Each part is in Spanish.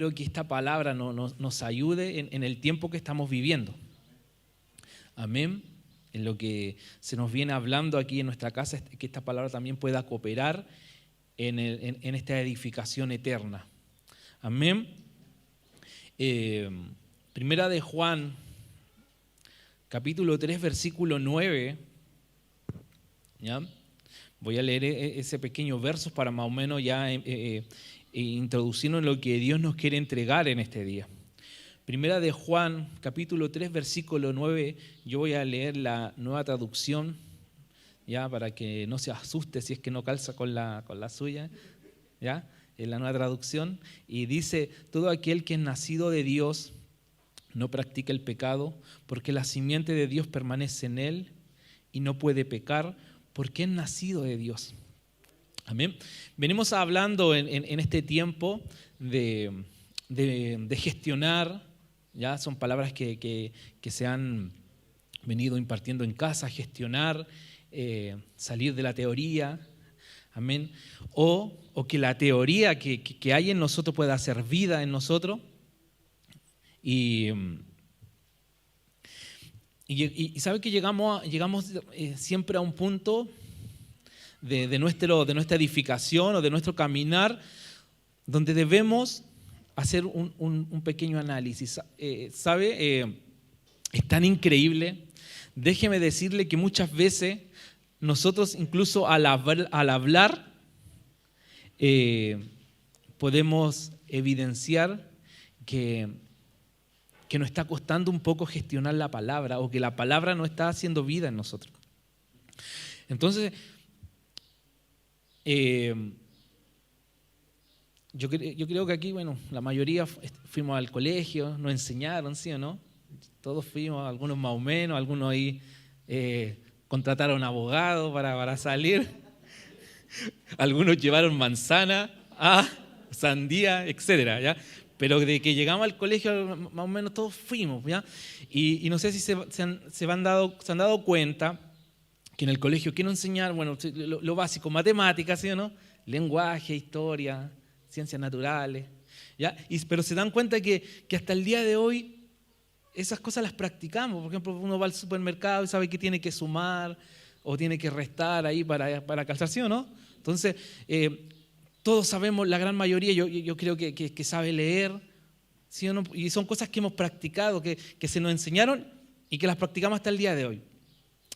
espero que esta palabra nos ayude en el tiempo que estamos viviendo. Amén. En lo que se nos viene hablando aquí en nuestra casa, que esta palabra también pueda cooperar en esta edificación eterna. Amén. Primera de Juan, capítulo 3, versículo 9. ¿Ya? Voy a leer ese pequeño verso para más o menos ya introducirnos en lo que Dios nos quiere entregar en este día. Primera de Juan, capítulo 3, versículo 9, yo voy a leer la Nueva Traducción, ya, para que no se asuste si es que no calza con la suya, ya, en la Nueva Traducción, y dice: todo aquel que es nacido de Dios no practica el pecado, porque la simiente de Dios permanece en él y no puede pecar, porque es nacido de Dios. Amén. Venimos hablando en este tiempo de gestionar. Ya son palabras que se han venido impartiendo en casa: gestionar, salir de la teoría, amén, o que la teoría que hay en nosotros pueda hacer vida en nosotros. Y sabe que llegamos siempre a un punto de nuestra edificación o de nuestro caminar donde debemos hacer un pequeño análisis. Es tan increíble. Déjeme decirle que muchas veces nosotros incluso al hablar podemos evidenciar que nos está costando un poco gestionar la palabra, o que la palabra no está haciendo vida en nosotros. Entonces, yo creo que aquí, bueno, la mayoría fuimos al colegio, nos enseñaron, ¿sí o no? Todos fuimos, algunos más o menos, algunos ahí contrataron abogados para salir, algunos llevaron manzana, sandía, etcétera, ¿ya? Pero de que llegamos al colegio, más o menos todos fuimos, ¿ya? Y no sé si se han dado cuenta que en el colegio quiero enseñar, bueno, lo básico, matemáticas, ¿sí o no? Lenguaje, historia, ciencias naturales, ¿ya? Pero se dan cuenta que hasta el día de hoy esas cosas las practicamos. Por ejemplo, uno va al supermercado y sabe que tiene que sumar o tiene que restar ahí para calzar, ¿sí o no? Entonces, todos sabemos, la gran mayoría, yo creo que sabe leer, ¿sí o no? Y son cosas que hemos practicado, que se nos enseñaron y que las practicamos hasta el día de hoy.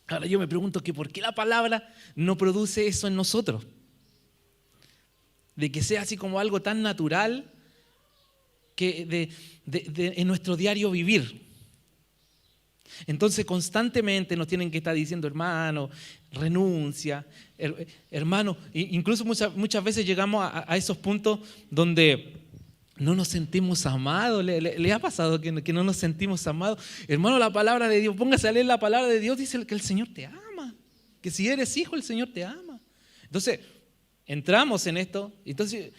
Ahora yo me pregunto que ¿por qué la palabra no produce eso en nosotros? De que sea así como algo tan natural que en nuestro diario vivir. Entonces constantemente nos tienen que estar diciendo: hermano, renuncia, hermano. Incluso muchas veces llegamos a esos puntos donde no nos sentimos amados. ¿Le ha pasado que no nos sentimos amados? Hermano, la palabra de Dios, póngase a leer la palabra de Dios, dice que el Señor te ama, que si eres hijo el Señor te ama. Entonces entramos en esto. Entonces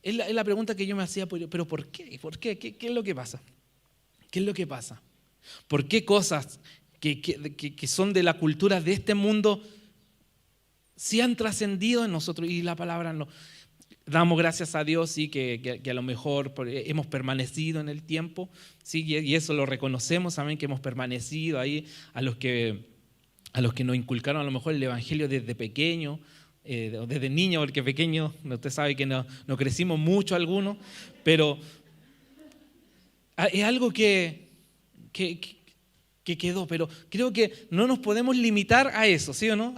es la pregunta que yo me hacía: pero ¿por qué? ¿Por qué? ¿Qué es lo que pasa? ¿Qué es lo que pasa? ¿Por qué cosas que son de la cultura de este mundo sí han trascendido en nosotros y la palabra no? Damos gracias a Dios, sí, que a lo mejor hemos permanecido en el tiempo, sí, y eso lo reconocemos, amén, que hemos permanecido ahí, a los que nos inculcaron a lo mejor el evangelio desde pequeño, desde niño, porque pequeño, usted sabe que no crecimos mucho algunos, pero es algo que quedó. Pero creo que no nos podemos limitar a eso, ¿sí o no?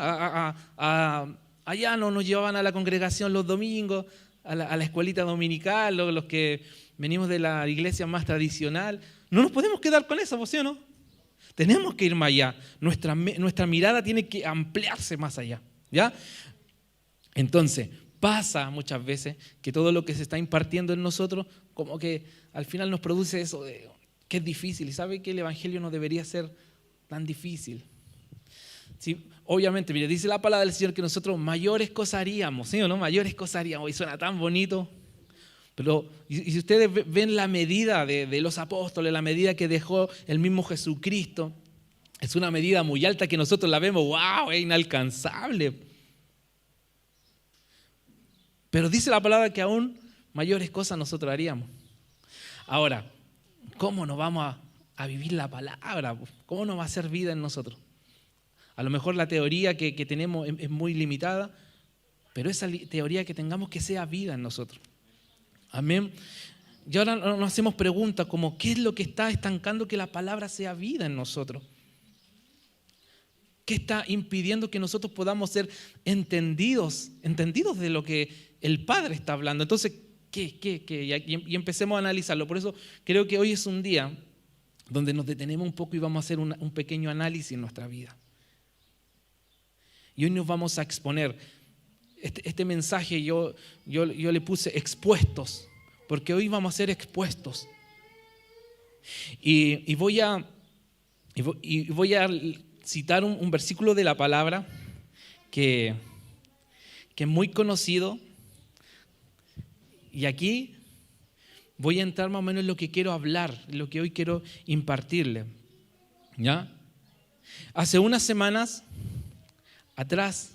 Allá nos llevaban a la congregación los domingos, a la escuelita dominical, los que venimos de la iglesia más tradicional. No nos podemos quedar con eso, ¿sí o no? Tenemos que ir más allá. Nuestra mirada tiene que ampliarse más allá, ¿ya? Entonces, pasa muchas veces que todo lo que se está impartiendo en nosotros, como que al final nos produce eso de que es difícil. Y sabe que el evangelio no debería ser tan difícil. Sí, obviamente, mire, dice la palabra del Señor que nosotros mayores cosas haríamos, ¿sí o no? Mayores cosas haríamos, y suena tan bonito. Pero, y si ustedes ven la medida de los apóstoles, la medida que dejó el mismo Jesucristo, es una medida muy alta que nosotros la vemos, wow, es inalcanzable. Pero dice la palabra que aún mayores cosas nosotros haríamos. Ahora, ¿cómo nos vamos a vivir la palabra? ¿Cómo nos va a hacer vida en nosotros? A lo mejor la teoría que tenemos es muy limitada, pero esa teoría que tengamos que sea vida en nosotros. Amén. Y ahora nos hacemos preguntas como, ¿qué es lo que está estancando que la palabra sea vida en nosotros? ¿Qué está impidiendo que nosotros podamos ser entendidos de lo que el Padre está hablando? Entonces, ¿qué? Y empecemos a analizarlo. Por eso creo que hoy es un día donde nos detenemos un poco y vamos a hacer un pequeño análisis en nuestra vida. Y hoy nos vamos a exponer. Este mensaje yo le puse expuestos, porque hoy vamos a ser expuestos. Y voy a citar un versículo de la palabra que es muy conocido. Y aquí voy a entrar más o menos en lo que quiero hablar, lo que hoy quiero impartirle. ¿Ya? Hace unas semanas atrás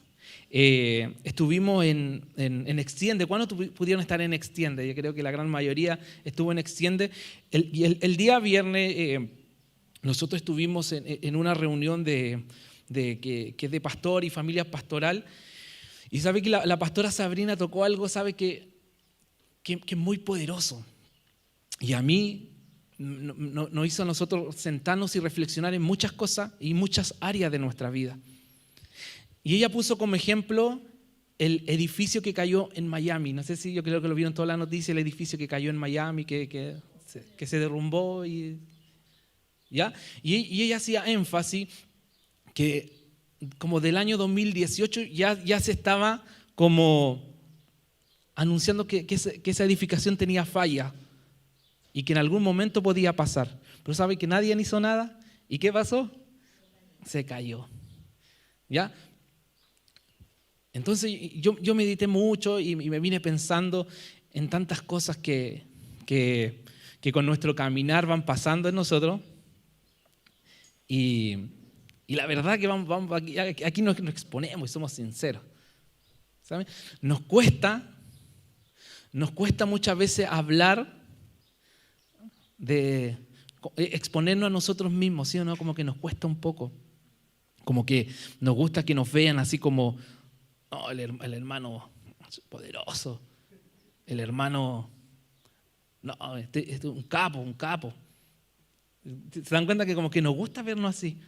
estuvimos en Extiende. ¿Cuándo pudieron estar en Extiende? Yo creo que la gran mayoría estuvo en Extiende. El día viernes nosotros estuvimos en una reunión que es de pastor y familia pastoral. Y sabe que la pastora Sabrina tocó algo, sabe que es muy poderoso. Y a mí nos hizo a nosotros sentarnos y reflexionar en muchas cosas y muchas áreas de nuestra vida. Y ella puso como ejemplo el edificio que cayó en Miami. No sé si yo creo que lo vieron todas las noticias, el edificio que cayó en Miami, que se derrumbó. ¿Ya? Y ella hacía énfasis que como del año 2018 ya se estaba como anunciando que esa edificación tenía falla y que en algún momento podía pasar. Pero ¿sabe que nadie hizo nada? ¿Y qué pasó? Se cayó. ¿Ya? Entonces yo medité mucho y me vine pensando en tantas cosas que con nuestro caminar van pasando en nosotros. Y la verdad que aquí nos exponemos y somos sinceros. ¿Saben? Nos cuesta muchas veces hablar de exponernos a nosotros mismos, ¿sí o no? Como que nos cuesta un poco. Como que nos gusta que nos vean así como, no, el hermano poderoso, el hermano, no, este es un capo. ¿Se dan cuenta que como que nos gusta vernos así?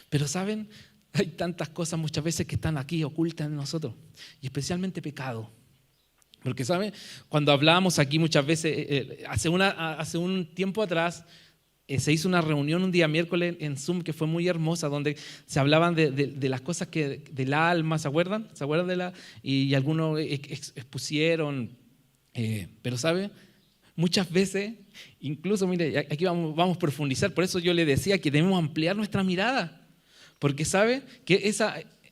Pero ¿saben? Hay tantas cosas muchas veces que están aquí ocultas en nosotros, y especialmente pecado. Porque ¿saben? Cuando hablábamos aquí muchas veces, hace un tiempo atrás, se hizo una reunión un día miércoles en Zoom que fue muy hermosa, donde se hablaban de las cosas del alma, ¿se acuerdan? ¿Se acuerdan y algunos expusieron, pero ¿sabe? Muchas veces, incluso, mire, aquí vamos a profundizar, por eso yo le decía que debemos ampliar nuestra mirada, porque ¿sabe? Que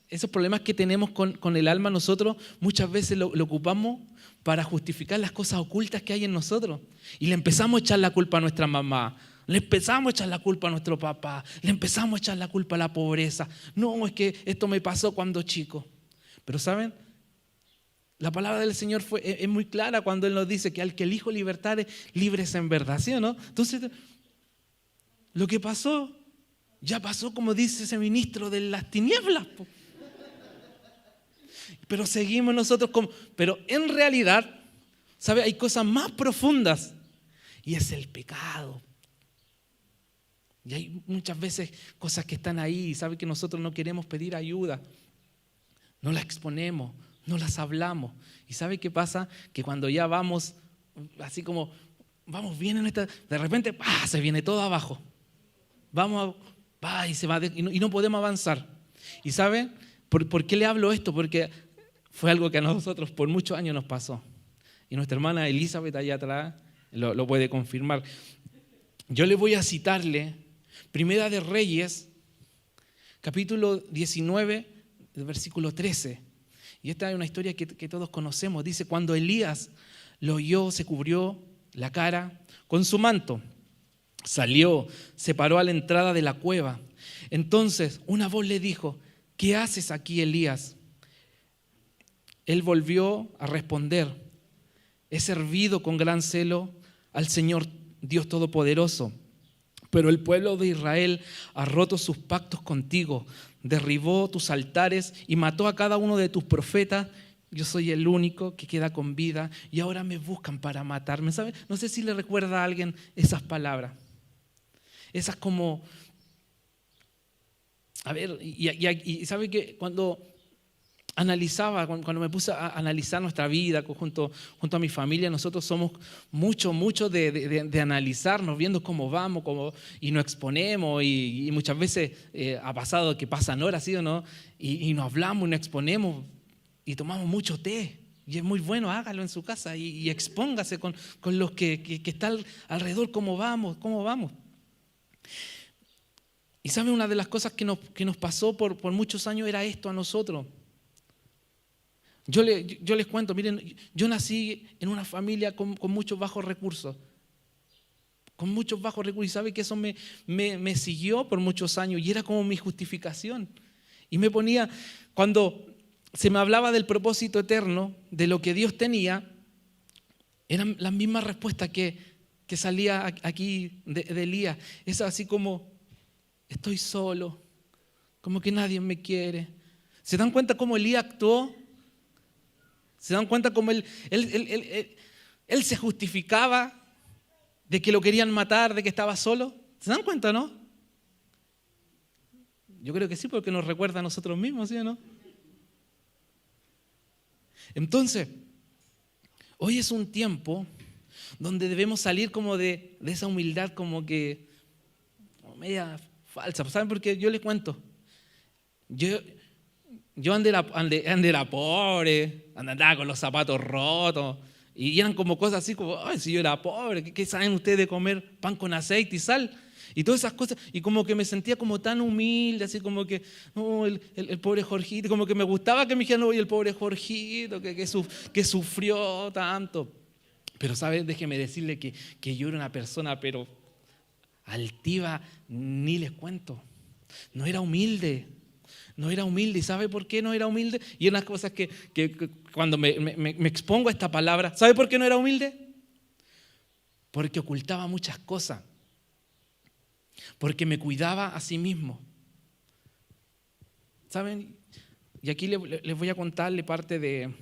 esos problemas que tenemos con el alma nosotros muchas veces lo ocupamos para justificar las cosas ocultas que hay en nosotros, y le empezamos a echar la culpa a nuestra mamá, le empezamos a echar la culpa a nuestro papá, le empezamos a echar la culpa a la pobreza. No, es que esto me pasó cuando chico. Pero ¿saben? La palabra del Señor es muy clara cuando Él nos dice que al que el Hijo libertare, libre es en verdad, ¿sí o no? Entonces, lo que pasó, ya pasó, como dice ese ministro de las tinieblas. Pero seguimos nosotros pero en realidad, ¿sabe? Hay cosas más profundas y es el pecado. Y hay muchas veces cosas que están ahí y sabe que nosotros no queremos pedir ayuda. No las exponemos, no las hablamos. ¿Y sabe qué pasa? Que cuando ya vamos, así como, vamos bien en esta, de repente, se viene todo abajo. Y se va y no podemos avanzar. ¿Y sabe? ¿Por qué le hablo esto? Porque fue algo que a nosotros por muchos años nos pasó. Y nuestra hermana Elizabeth allá atrás lo puede confirmar. Yo le voy a citarle Primera de Reyes, capítulo 19, versículo 13. Y esta es una historia que todos conocemos. Dice, cuando Elías lo oyó, se cubrió la cara con su manto. Salió, se paró a la entrada de la cueva. Entonces una voz le dijo, ¿qué haces aquí, Elías? Él volvió a responder, he servido con gran celo al Señor Dios Todopoderoso. Pero el pueblo de Israel ha roto sus pactos contigo, derribó tus altares y mató a cada uno de tus profetas. Yo soy el único que queda con vida y ahora me buscan para matarme. ¿Sabe? No sé si le recuerda a alguien esas palabras. Esas como... A ver, y sabe que cuando analizaba, cuando me puse a analizar nuestra vida junto a mi familia, nosotros somos mucho de analizarnos, viendo cómo vamos, y nos exponemos, y muchas veces ha pasado que pasan horas, ¿sí o no? Y nos hablamos y nos exponemos y tomamos mucho té. Y es muy bueno, hágalo en su casa y expóngase con los que están alrededor, cómo vamos. Y sabe, una de las cosas que nos pasó por muchos años era esto a nosotros. Yo les cuento, miren, yo nací en una familia con muchos bajos recursos. Con muchos bajos recursos. Y sabe que eso me siguió por muchos años y era como mi justificación. Y me ponía, cuando se me hablaba del propósito eterno, de lo que Dios tenía, eran las mismas respuestas que salía aquí de Elías. Es así como, estoy solo, como que nadie me quiere. ¿Se dan cuenta cómo Elías actuó? ¿Se dan cuenta cómo él se justificaba de que lo querían matar, de que estaba solo? ¿Se dan cuenta, no? Yo creo que sí, porque nos recuerda a nosotros mismos, ¿sí o no? Entonces, hoy es un tiempo donde debemos salir como de esa humildad como que media falsa. ¿Saben por qué? Yo les cuento. Yo andaba pobre, andaba con los zapatos rotos y eran como cosas así como, ay, si yo era pobre, ¿qué saben ustedes de comer pan con aceite y sal? Y todas esas cosas, y como que me sentía como tan humilde, así como que, no, el pobre Jorgito, como que me gustaba que me dijeran, no, y el pobre Jorgito, que sufrió tanto. Pero, ¿sabes? Déjeme decirle que yo era una persona, pero altiva, ni les cuento. No era humilde. ¿Y sabe por qué no era humilde? Y unas cosas que cuando me expongo a esta palabra, ¿sabe por qué no era humilde? Porque ocultaba muchas cosas. Porque me cuidaba a sí mismo. ¿Saben? Y aquí les voy a contarle parte de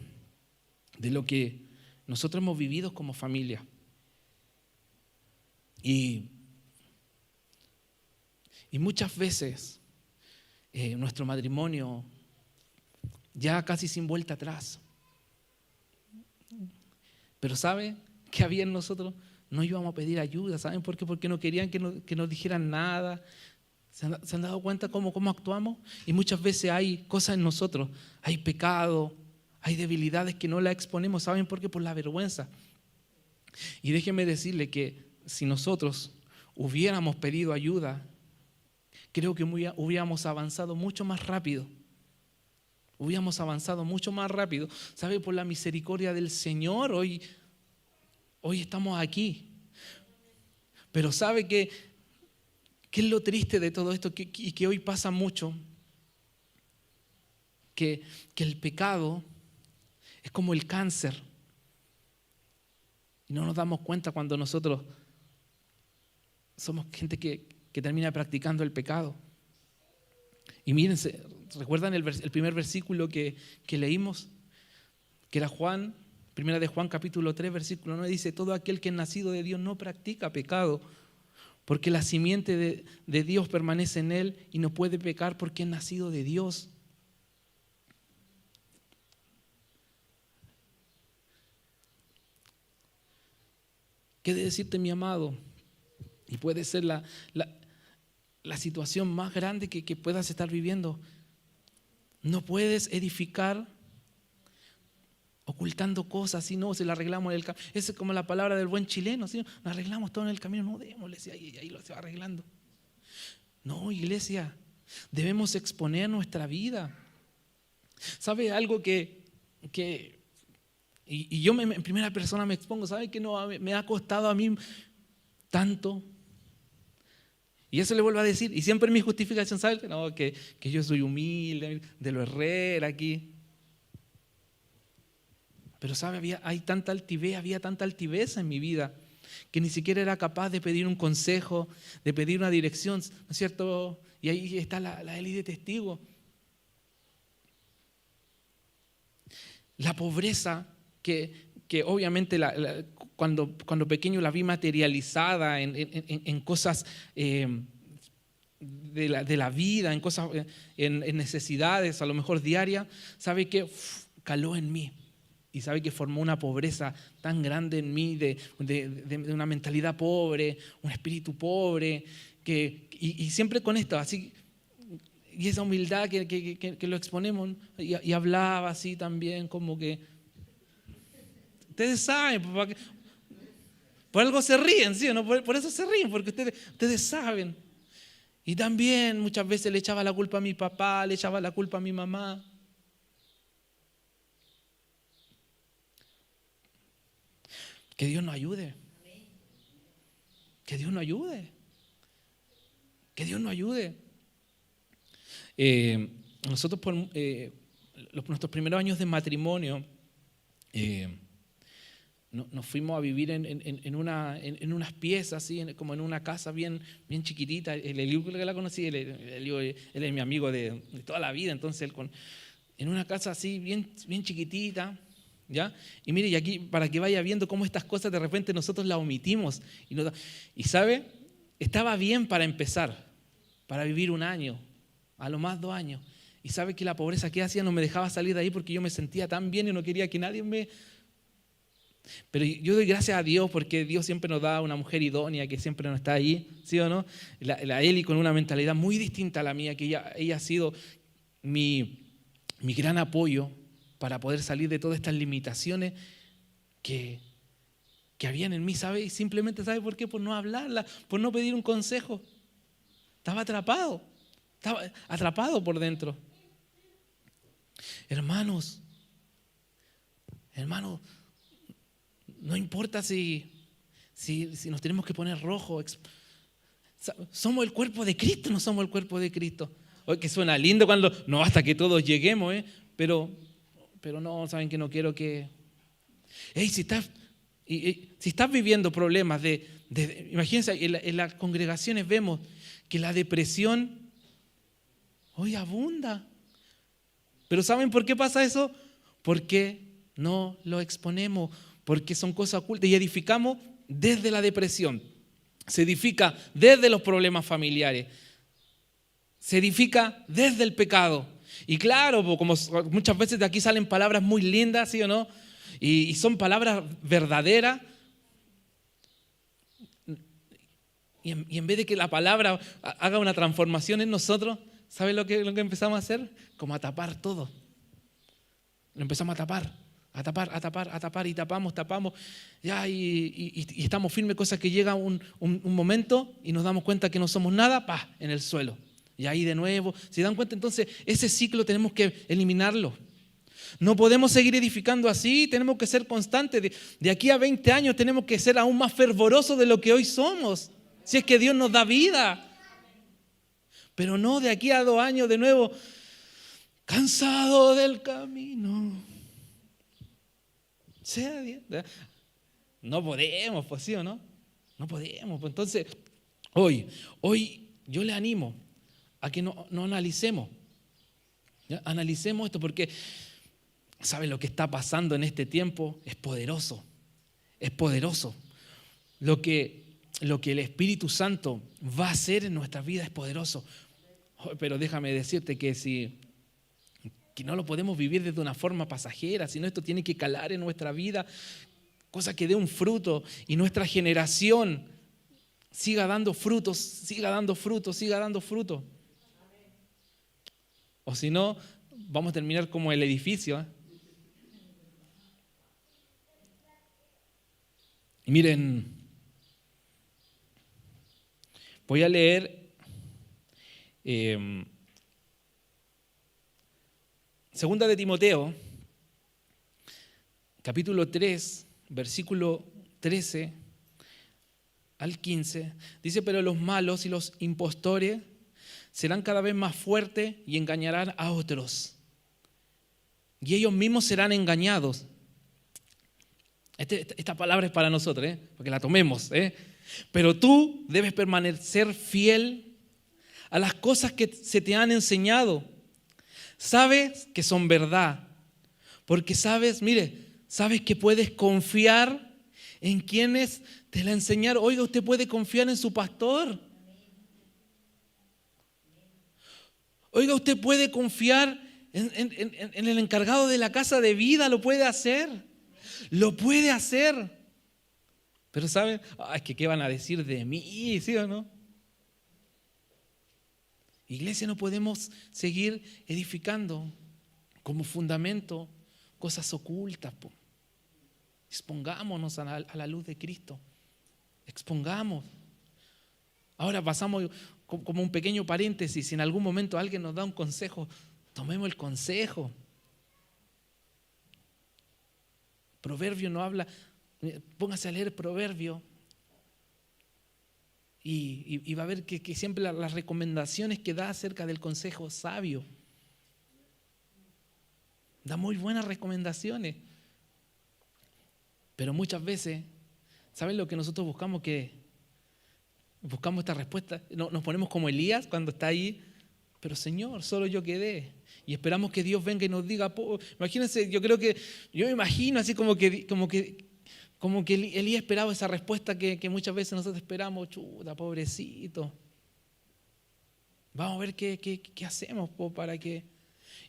lo que nosotros hemos vivido como familia. Y muchas veces nuestro matrimonio ya casi sin vuelta atrás. Pero ¿sabe qué había en nosotros? No íbamos a pedir ayuda. ¿Saben por qué? Porque no querían que nos dijeran nada. ¿Se han dado cuenta cómo actuamos? Y muchas veces hay cosas en nosotros, hay pecado, hay debilidades que no las exponemos. ¿Saben por qué? Por la vergüenza. Y déjenme decirle que si nosotros hubiéramos pedido ayuda, creo que hubiéramos avanzado mucho más rápido. ¿Sabe? Por la misericordia del Señor, hoy estamos aquí. Pero ¿sabe qué es lo triste de todo esto? Y que hoy pasa mucho. Que el pecado es como el cáncer. Y no nos damos cuenta cuando nosotros somos gente que termina practicando el pecado. Y mírense, ¿recuerdan el primer versículo que leímos? Que era Primera de Juan capítulo 3, versículo 9, dice: todo aquel que es nacido de Dios no practica pecado, porque la simiente de Dios permanece en él y no puede pecar porque es nacido de Dios. ¿Qué de decirte, mi amado? Y puede ser la situación más grande que puedas estar viviendo. No puedes edificar ocultando cosas, si no, se la arreglamos en el camino. Esa es como la palabra del buen chileno, ¿sí? Nos arreglamos todo en el camino, no démosle, ahí lo se va arreglando. No, iglesia, debemos exponer nuestra vida. ¿Sabe algo y yo en primera persona me expongo? ¿Sabe que no me ha costado a mí tanto? Y eso le vuelvo a decir, y siempre mi justificación, ¿sabe? No, que yo soy humilde, de lo Herrera aquí. Pero ¿sabe? Había tanta altivez en mi vida, que ni siquiera era capaz de pedir un consejo, de pedir una dirección, ¿no es cierto? Y ahí está la Eli de testigo. La pobreza que obviamente cuando pequeño la vi materializada en cosas de la vida, en cosas, en necesidades a lo mejor diarias, sabe que caló en mí. Y sabe que formó una pobreza tan grande en mí, de una mentalidad pobre, un espíritu pobre, y siempre con esto, así, y esa humildad que lo exponemos, y hablaba así también, como que, ustedes saben, por algo se ríen, ¿sí o no? Por eso se ríen, porque ustedes saben. Y también muchas veces le echaba la culpa a mi papá, le echaba la culpa a mi mamá. Que Dios nos ayude. Que Dios nos ayude. Que Dios nos ayude. Nosotros por nuestros primeros años de matrimonio nos fuimos a vivir en unas piezas, ¿sí? Como en una casa bien chiquitita. El Eliú que la conocí, él es mi amigo de toda la vida, entonces en una casa así bien chiquitita. ¿Ya? Y mire, y aquí para que vaya viendo cómo estas cosas de repente nosotros las omitimos. Y ¿sabe? Estaba bien para empezar, para vivir 1 año, a lo más 2 años. Y ¿sabe que la pobreza que hacía no me dejaba salir de ahí porque yo me sentía tan bien y no quería que nadie me... Pero yo doy gracias a Dios porque Dios siempre nos da una mujer idónea que siempre nos está ahí, ¿sí o no? La Eli con una mentalidad muy distinta a la mía, que ella ha sido mi gran apoyo para poder salir de todas estas limitaciones que habían en mí, ¿sabe? Y simplemente, ¿sabe por qué? Por no hablarla, por no pedir un consejo. Estaba atrapado por dentro. Hermanos, no importa si nos tenemos que poner rojo. Somos el cuerpo de Cristo, no somos el cuerpo de Cristo. Hoy que suena lindo cuando, no, hasta que todos lleguemos, pero no, saben que no quiero que... Hey, si estás viviendo problemas imagínense, en las congregaciones vemos que la depresión hoy abunda. Pero ¿saben por qué pasa eso? Porque no lo exponemos, porque son cosas ocultas y edificamos desde la depresión. Se edifica desde los problemas familiares. Se edifica desde el pecado. Y claro, como muchas veces de aquí salen palabras muy lindas, ¿sí o no? Y son palabras verdaderas. Y en vez de que la palabra haga una transformación en nosotros, ¿saben lo que empezamos a hacer? Como a tapar todo. Lo empezamos a tapar y tapamos. Ya, y estamos firmes, cosas que llega un momento y nos damos cuenta que no somos nada, en el suelo. Y ahí de nuevo, ¿se dan cuenta? Entonces ese ciclo tenemos que eliminarlo. No podemos seguir edificando así, tenemos que ser constantes. De aquí a 20 años tenemos que ser aún más fervorosos de lo que hoy somos, si es que Dios nos da vida. Pero no de aquí a 2 años de nuevo, cansado del camino. No podemos, pues sí o no. No podemos. Pues entonces, hoy yo le animo a que no analicemos. ¿Ya? Analicemos esto porque, ¿saben lo que está pasando en este tiempo? Es poderoso. Es poderoso. Lo que el Espíritu Santo va a hacer en nuestras vidas es poderoso. Pero déjame decirte que no lo podemos vivir desde una forma pasajera, sino esto tiene que calar en nuestra vida, cosa que dé un fruto y nuestra generación siga dando frutos. O si no, vamos a terminar como el edificio. Y miren, voy a leer Segunda de Timoteo, capítulo 3, versículo 13 al 15. Dice, pero los malos y los impostores serán cada vez más fuertes y engañarán a otros. Y ellos mismos serán engañados. Esta palabra es para nosotros, para que la tomemos. Pero tú debes permanecer fiel a las cosas que se te han enseñado. Sabes que son verdad, porque sabes que puedes confiar en quienes te la enseñaron. Oiga, usted puede confiar en su pastor. Oiga, usted puede confiar en el encargado de la casa de vida, lo puede hacer. Lo puede hacer. Pero ¿saben? Es que ¿qué van a decir de mí? ¿Sí o no? Iglesia, no podemos seguir edificando como fundamento cosas ocultas. Expongámonos a la luz de Cristo. Expongamos. Ahora pasamos como un pequeño paréntesis. Si en algún momento alguien nos da un consejo, tomemos el consejo. Proverbio no habla, póngase a leer Proverbio y va a ver que siempre las recomendaciones que da acerca del consejo sabio. Da muy buenas recomendaciones. Pero muchas veces, ¿saben lo que nosotros buscamos? Que buscamos esta respuesta. Nos ponemos como Elías cuando está ahí. Pero Señor, solo yo quedé. Y esperamos que Dios venga y nos diga. Imagínense, yo me imagino así como que Elías esperaba esa respuesta que muchas veces nosotros esperamos. Chuta, pobrecito. Vamos a ver qué hacemos para que...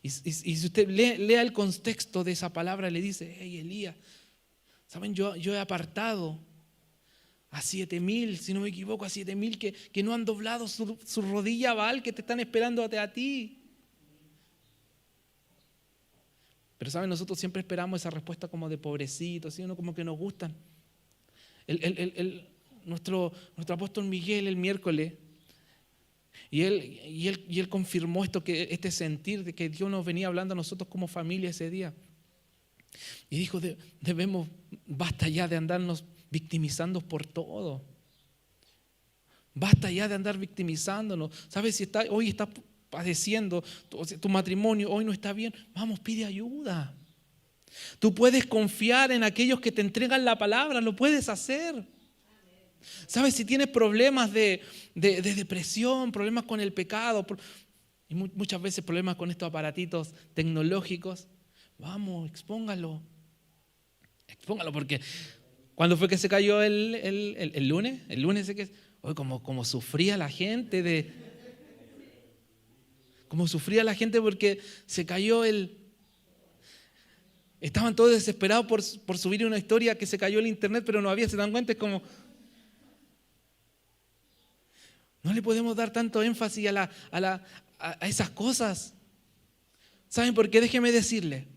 Y si usted lea el contexto de esa palabra, le dice, hey Elías, ¿saben? Yo he apartado a 7,000, si no me equivoco, a 7,000 que no han doblado su rodilla a Baal, que te están esperando a ti. Pero ¿saben? Nosotros siempre esperamos esa respuesta como de pobrecito, ¿sí? Uno como que nos gustan. Nuestro apóstol Miguel el miércoles, y él confirmó este sentir de que Dios nos venía hablando a nosotros como familia ese día. Y dijo, basta ya de andarnos victimizando por todo. Basta ya de andar victimizándonos. ¿Sabes? Si hoy estás padeciendo, tu matrimonio hoy no está bien, vamos, pide ayuda. Tú puedes confiar en aquellos que te entregan la palabra, lo puedes hacer. ¿Sabes? Si tienes problemas de depresión, problemas con el pecado, y muchas veces problemas con estos aparatitos tecnológicos, vamos, expóngalo. Expóngalo, porque cuando fue que se cayó el lunes, hoy como sufría la gente como sufría la gente porque se cayó estaban todos desesperados por subir una historia que se cayó el internet, pero no había, se dan cuenta, es como no le podemos dar tanto énfasis a esas cosas. ¿Saben por qué? Déjeme decirle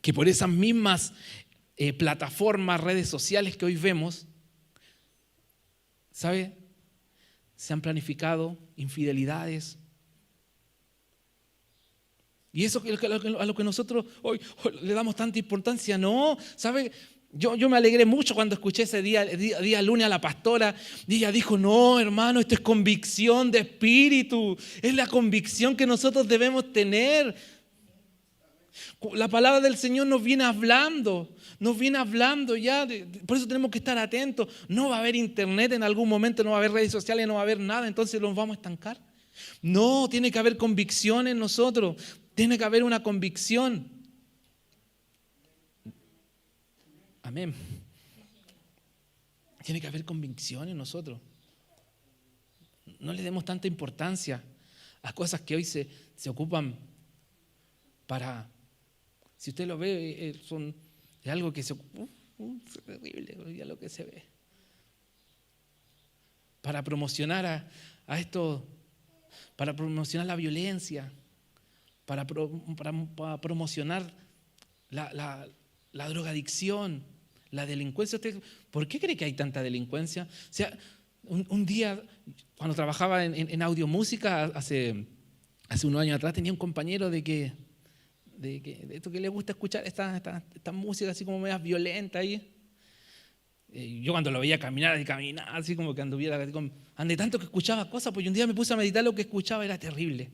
que por esas mismas plataformas, redes sociales que hoy vemos, ¿sabe? Se han planificado infidelidades. Y eso a lo que nosotros hoy le damos tanta importancia, no, ¿sabe? Yo me alegré mucho cuando escuché ese día lunes a la pastora y ella dijo, no hermano, esto es convicción de espíritu, es la convicción que nosotros debemos tener. La palabra del Señor nos viene hablando ya, por eso tenemos que estar atentos. No va a haber internet en algún momento, no va a haber redes sociales, no va a haber nada, entonces nos vamos a estancar. No, tiene que haber convicción en nosotros, tiene que haber una convicción. Amén. Tiene que haber convicción en nosotros. No le demos tanta importancia a cosas que hoy se ocupan para, si usted lo ve, es algo que es terrible ya lo que se ve. Para promocionar a esto, para promocionar la violencia, para promocionar la drogadicción, la delincuencia. ¿Por qué cree que hay tanta delincuencia? O sea, un día, cuando trabajaba en audiomúsica, hace unos años atrás, tenía un compañero de esto que le gusta escuchar, esta música así como media violenta ahí. Yo cuando lo veía caminar así como que anduviera, de tanto que escuchaba cosas, pues un día me puse a meditar lo que escuchaba, era terrible.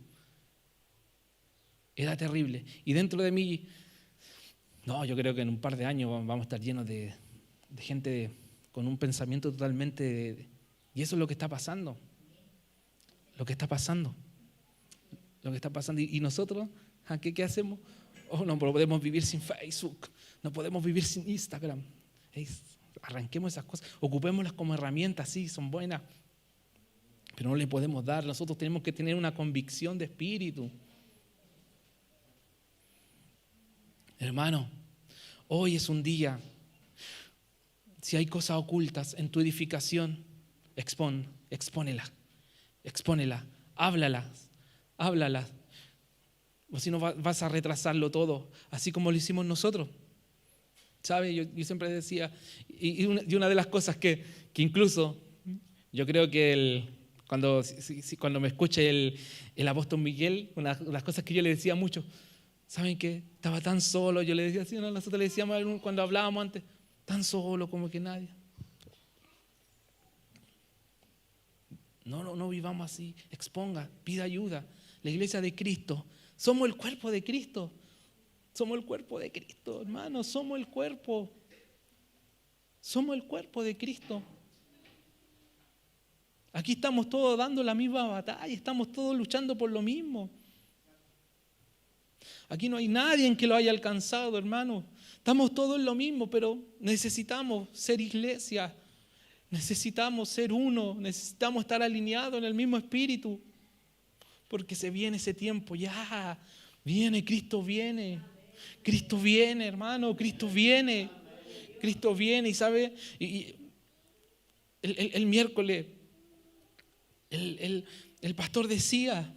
Era terrible. Y dentro de mí No, yo creo que en un par de años vamos a estar llenos de gente con un pensamiento totalmente... Y eso es lo que está pasando. Lo que está pasando. Lo que está pasando. Y nosotros, ¿qué hacemos? Oh, no podemos vivir sin Facebook. No podemos vivir sin Instagram. Arranquemos esas cosas. Ocupémoslas como herramientas, sí, son buenas. Pero no le podemos dar. Nosotros tenemos que tener una convicción de espíritu. Hermano, hoy es un día. Si hay cosas ocultas en tu edificación, expónelas, háblalas. O si no vas a retrasarlo todo, así como lo hicimos nosotros. ¿Sabe? Yo siempre decía, y una de las cosas que incluso yo creo que cuando me escuche el apóstol Miguel, una de las cosas que yo le decía mucho, ¿saben qué? Estaba tan solo, yo le decía así, ¿no? Nosotros le decíamos cuando hablábamos antes, tan solo como que nadie. No vivamos así, exponga, pida ayuda. La iglesia de Cristo, somos el cuerpo de Cristo. Somos el cuerpo de Cristo, hermanos, somos el cuerpo. Somos el cuerpo de Cristo. Aquí estamos todos dando la misma batalla, estamos todos luchando por lo mismo. Aquí no hay nadie en que lo haya alcanzado, hermano. Estamos todos en lo mismo, pero necesitamos ser iglesia. Necesitamos ser uno, necesitamos estar alineados en el mismo espíritu. Porque se viene ese tiempo, ya, viene, Cristo viene. Cristo viene, hermano, Cristo viene. Cristo viene y sabe, y el miércoles el pastor decía,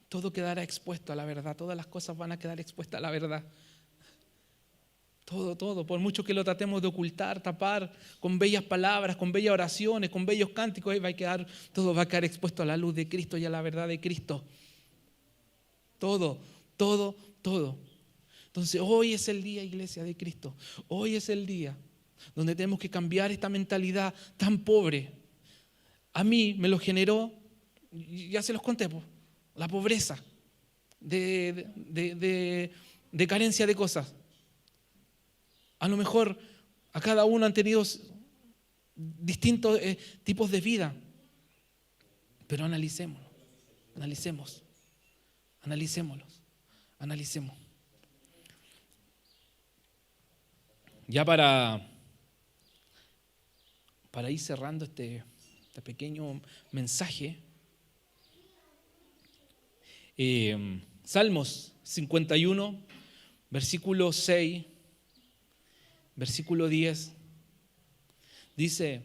todo quedará expuesto a la verdad, todas las cosas van a quedar expuestas a la verdad. Todo, por mucho que lo tratemos de ocultar, tapar, con bellas palabras, con bellas oraciones, con bellos cánticos, todo va a quedar expuesto a la luz de Cristo y a la verdad de Cristo. Todo. Entonces hoy es el día, iglesia de Cristo, hoy es el día donde tenemos que cambiar esta mentalidad tan pobre. A mí me lo generó, ya se los conté, la pobreza, de carencia de cosas. A lo mejor a cada uno han tenido distintos tipos de vida, pero analicémoslos. Ya para ir cerrando este pequeño mensaje, Salmos 51, versículo 6, versículo 10, dice,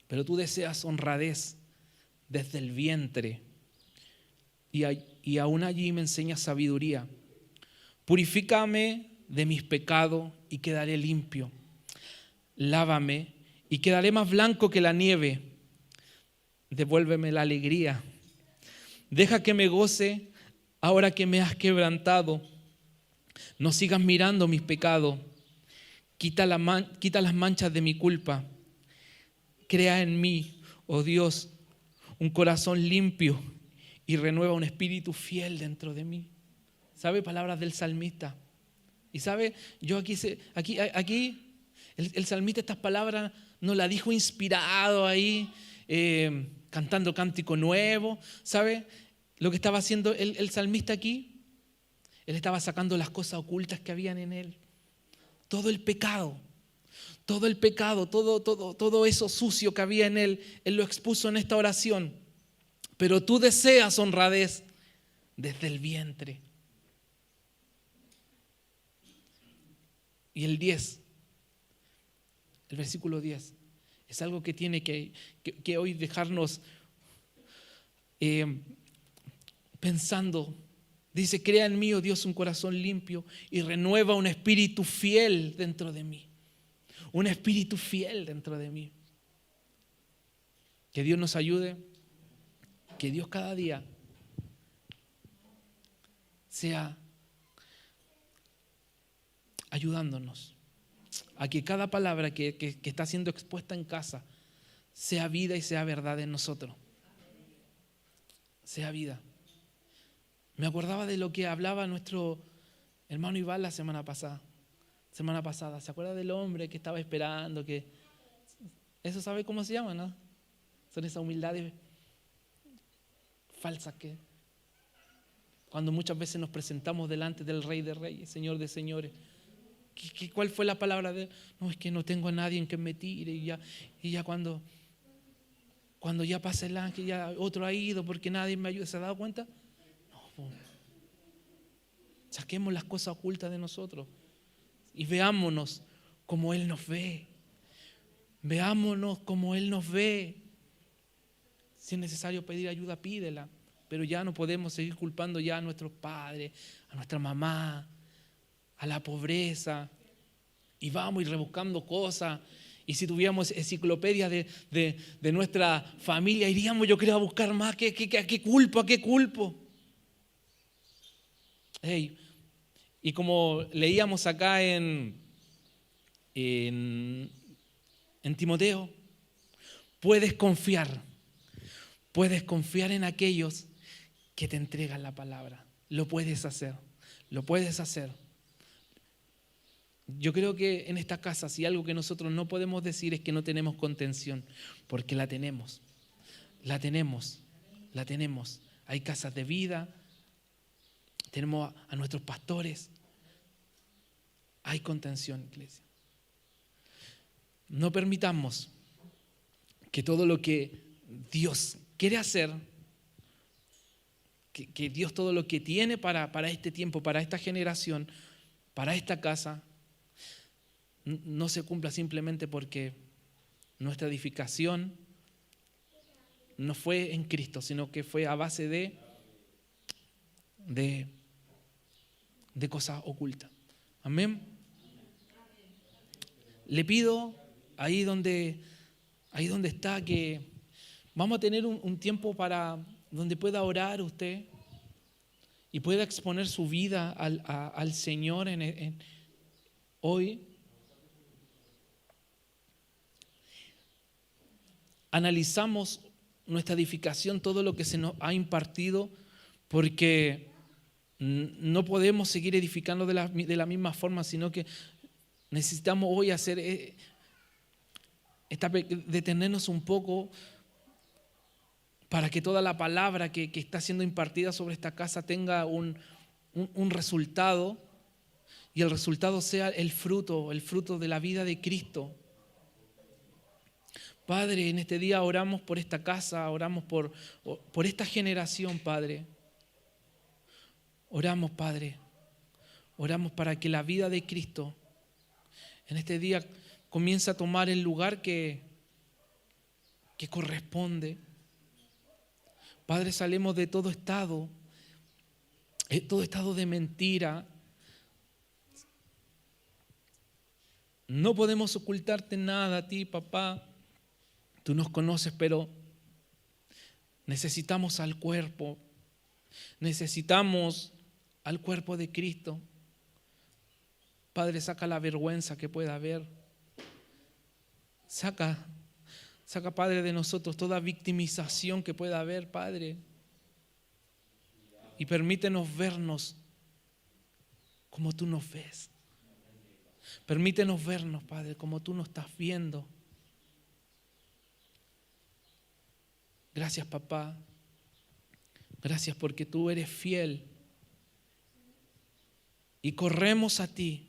pero tú deseas honradez desde el vientre y aún allí me enseñas sabiduría. Purifícame de mis pecados y quedaré limpio. Lávame y quedaré más blanco que la nieve. Devuélveme la alegría. Deja que me goce ahora que me has quebrantado. No sigas mirando mis pecados. Quita las manchas de mi culpa. Crea en mí, oh Dios, un corazón limpio y renueva un espíritu fiel dentro de mí. ¿Sabe? Palabras del salmista. Y sabe, yo aquí el salmista estas palabras no las dijo inspirado ahí, cantando cántico nuevo. ¿Sabe? Lo que estaba haciendo el salmista aquí, él estaba sacando las cosas ocultas que habían en él. Todo el pecado, todo eso sucio que había en él lo expuso en esta oración. Pero tú deseas honradez desde el vientre. Y el versículo 10, es algo que tiene que hoy dejarnos pensando. Dice, crea en mí, oh Dios, un corazón limpio y renueva un espíritu fiel dentro de mí. Un espíritu fiel dentro de mí. Que Dios nos ayude, que Dios cada día sea ayudándonos a que cada palabra que está siendo expuesta en casa sea vida y sea verdad en nosotros. Sea vida. Me acordaba de lo que hablaba en Hermano Iván, la semana pasada, ¿se acuerda del hombre que estaba esperando? Eso sabe cómo se llama, ¿no? Son esas humildades falsas que cuando muchas veces nos presentamos delante del Rey de Reyes, Señor de Señores. ¿Cuál fue la palabra de él? No, es que no tengo a nadie en que me tire, y ya cuando ya pasa el ángel, ya otro ha ido porque nadie me ayuda. ¿Se ha dado cuenta? No. Saquemos las cosas ocultas de nosotros y veámonos como Él nos ve. Veámonos como Él nos ve. Si es necesario pedir ayuda, pídela. Pero ya no podemos seguir culpando ya a nuestros padres, a nuestra mamá, a la pobreza. Y vamos y rebuscando cosas. Y si tuviéramos enciclopedias de nuestra familia, iríamos, yo creo, a buscar más. ¿A qué culpo? Hey, y como leíamos acá en Timoteo, puedes confiar en aquellos que te entregan la palabra. Lo puedes hacer. Yo creo que en esta casa, si algo que nosotros no podemos decir es que no tenemos contención, porque la tenemos. Hay casas de vida, tenemos a nuestros pastores. Hay contención, iglesia. No permitamos que todo lo que Dios quiere hacer, que Dios todo lo que tiene para este tiempo, para esta generación, para esta casa, no se cumpla simplemente porque nuestra edificación no fue en Cristo, sino que fue a base de cosas ocultas. Amén. Le pido ahí donde está que vamos a tener un tiempo para donde pueda orar usted y pueda exponer su vida al Señor hoy. Analizamos nuestra edificación, todo lo que se nos ha impartido, porque no podemos seguir edificando de la misma forma, sino que necesitamos hoy detenernos un poco para que toda la palabra que está siendo impartida sobre esta casa tenga un resultado, y el resultado sea el fruto de la vida de Cristo. Padre, en este día oramos por esta casa, oramos por esta generación, Padre. Oramos, Padre. Oramos para que la vida de Cristo en este día comience a tomar el lugar que corresponde. Padre, salimos de todo estado de mentira. No podemos ocultarte nada a ti, papá. Tú nos conoces, pero necesitamos al cuerpo. Necesitamos al cuerpo de Cristo. Padre, saca la vergüenza que pueda haber. Saca, Padre, de nosotros toda victimización que pueda haber, Padre. Y permítenos vernos como tú nos ves. Permítenos vernos, Padre, como tú nos estás viendo. Gracias, papá. Gracias porque tú eres fiel. Y corremos a ti.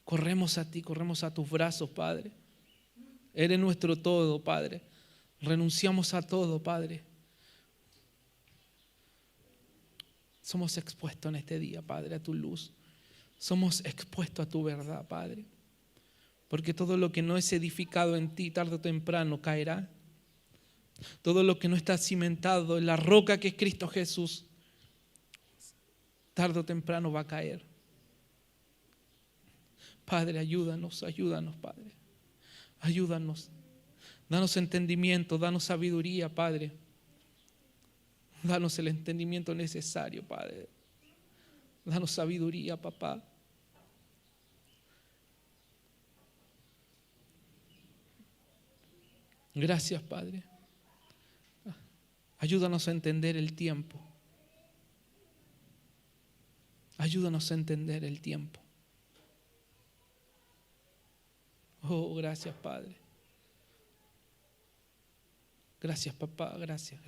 Corremos a tus brazos, Padre. Eres nuestro todo, Padre. Renunciamos a todo, Padre. Somos expuestos en este día, Padre, a tu luz. Somos expuestos a tu verdad, Padre. Porque todo lo que no es edificado en ti, tarde o temprano caerá. Todo lo que no está cimentado en la roca que es Cristo Jesús, tarde o temprano va a caer. Padre, ayúdanos, Padre. Ayúdanos. Danos entendimiento, danos sabiduría, Padre. Danos el entendimiento necesario, Padre. Danos sabiduría, papá. Gracias, Padre. Ayúdanos a entender el tiempo. Ayúdanos a entender el tiempo. Oh, gracias, Padre. Gracias, papá. Gracias.